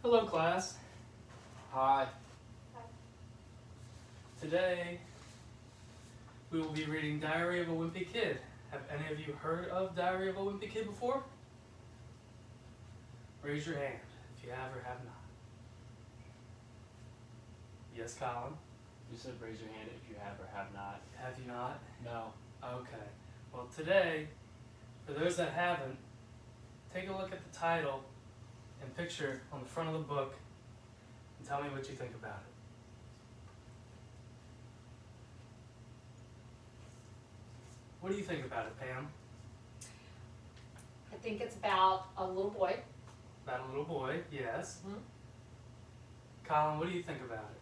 Hello, class. Hi. Today we will be reading Diary of a Wimpy Kid. Have any of you heard of Diary of a Wimpy Kid before? Raise your hand if you have or have not. Yes, Colin? You said raise your hand if you have or have not. Have you not? No. Okay. Well, today, for those that haven't, take a look at the title and picture on the front of the book and tell me what you think about it. What do you think about it, Pam? I think it's about a little boy. About a little boy, yes. Mhm. Colin, what do you think about it?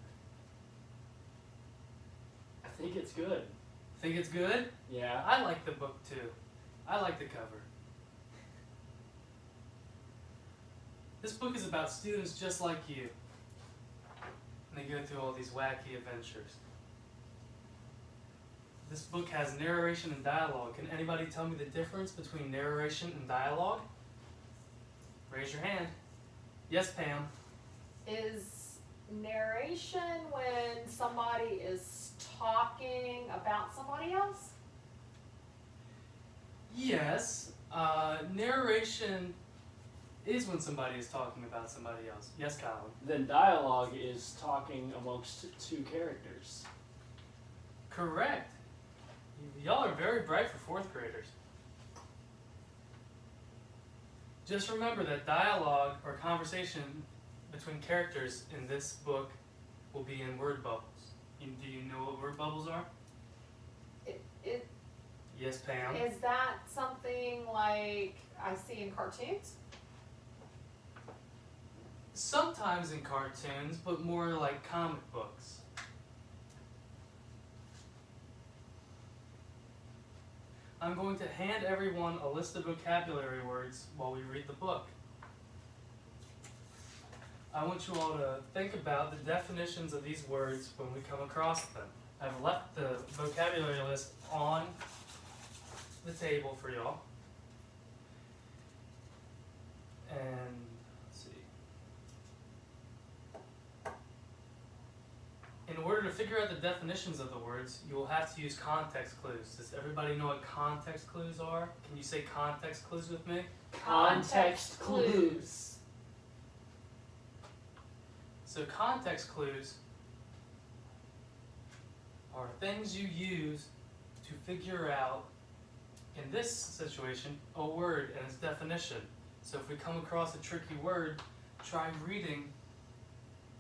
I think it's good. Think it's good? Yeah. I like the book too. I like the cover. This book is about students just like you. And they go through all these wacky adventures. This book has narration and dialogue. Can anybody tell me the difference between narration and dialogue? Raise your hand. Yes, Pam. Is narration when somebody is talking about somebody else? Yes. Narration is when somebody is talking about somebody else. Yes, Colin. Then dialogue is talking amongst two characters. Correct. Y'all are very bright for fourth graders. Just remember that dialogue or conversation between characters in this book will be in word bubbles. Do you know what word bubbles are? It Yes, Pam. is that something like I see in cartoons? Sometimes in cartoons, but more like comic books. I'm going to hand everyone a list of vocabulary words while we read the book. I want you all to think about the definitions of these words when we come across them. I've left the vocabulary list on the table for y'all. And let's see. In order to figure out the definitions of the words, you will have to use context clues. Does everybody know what context clues are? Can you say context clues with me? Context clues. So context clues are things you use to figure out, in this situation, a word and its definition. So if we come across a tricky word, try reading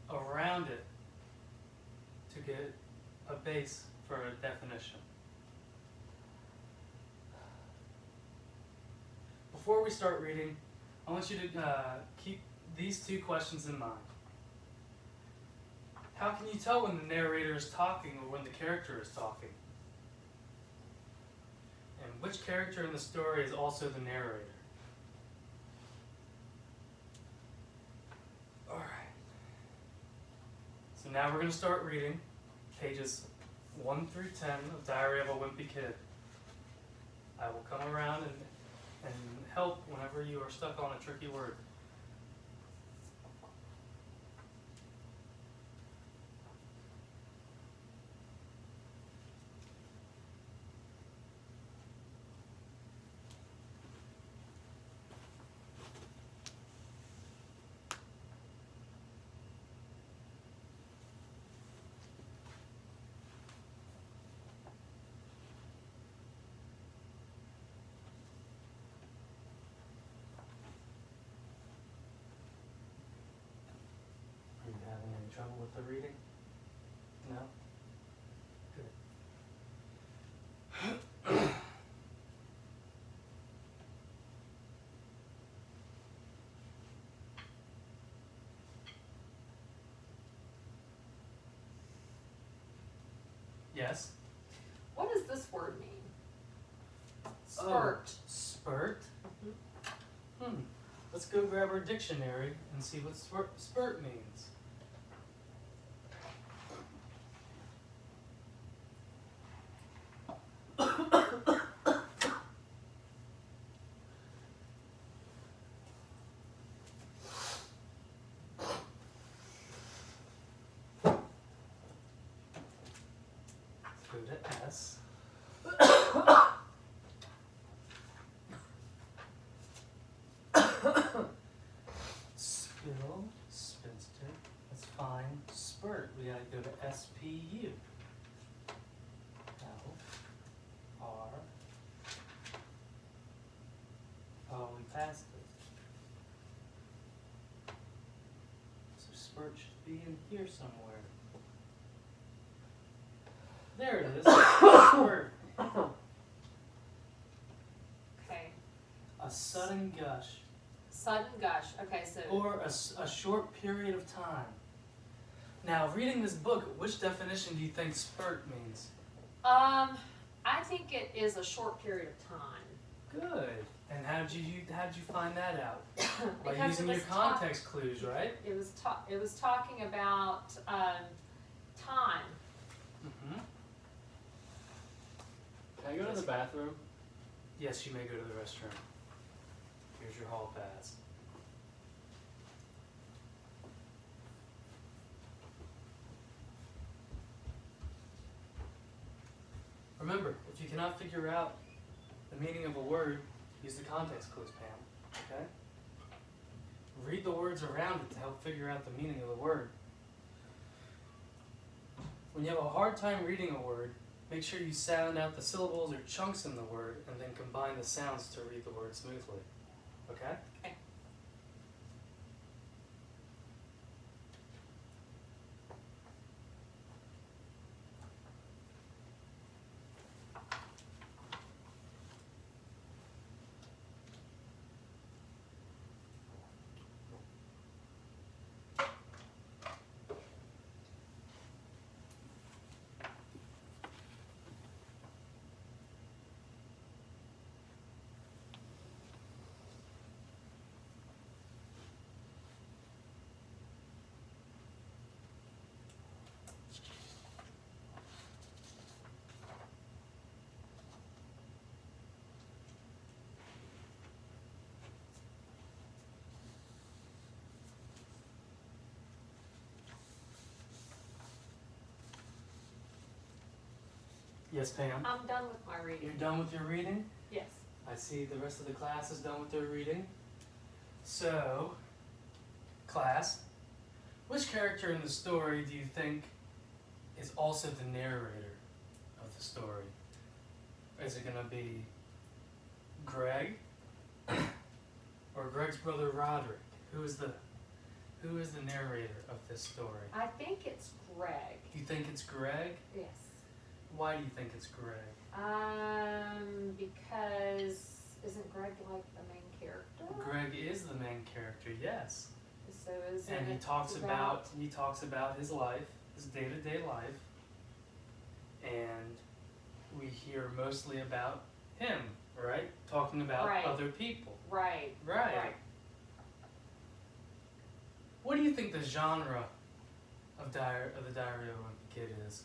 around it to get a base for a definition. Before we start reading, I want you to keep these two questions in mind. How can you tell when the narrator is talking or when the character is talking? And which character in the story is also the narrator? Alright. So now we're going to start reading pages 1 through 10 of Diary of a Wimpy Kid. I will come around and help whenever you are stuck on a tricky word. Are you having any trouble with the reading? No? Good. Yes? What does this word mean? Spurt. Spurt? Mhm. Let's go grab our dictionary and see what spurt means. we gotta go to SPU. L R. Oh, we passed it. So spurt should be in here somewhere. There it is. Spurt. Okay. A sudden gush. Sudden gush. Okay, so Or a short period of time. Now, reading this book, which definition do you think spurt means? I think it is a short period of time. Good. And how'd you find that out? By Because using it your was context clues, right? It was talking about time. Mm-hmm. Can I go to the bathroom? Yes, you may go to the restroom. Here's your hall pass. Remember, if you cannot figure out the meaning of a word, use the context clues, Pam. Okay? Read the words around it to help figure out the meaning of the word. When you have a hard time reading a word, make sure you sound out the syllables or chunks in the word and then combine the sounds to read the word smoothly. Okay? Okay. Yes, Pam? I'm done with my reading. You're done with your reading? Yes. I see the rest of the class is done with their reading. So, class, which character in the story do you think is also the narrator of the story? Is it going to be Greg or Greg's brother Roderick? Who is the narrator of this story? I think it's Greg. You think it's Greg? Yes. Why do you think it's Greg? Because isn't Greg like the main character? Greg is the main character, yes. So is And he it talks about his life, his day-to-day life, and we hear mostly about him, right? Talking about Right. other people. Right. Right. What do you think the genre of the Diary of a Wimpy Kid is?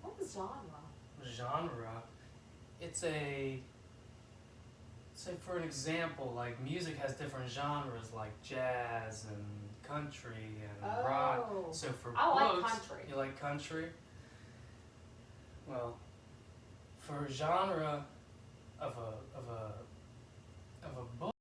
What is genre? Genre, it's a, say for an example, like music has different genres like jazz and country and rock. Oh. So for I like books, country. you like country? Well, for a genre of a book.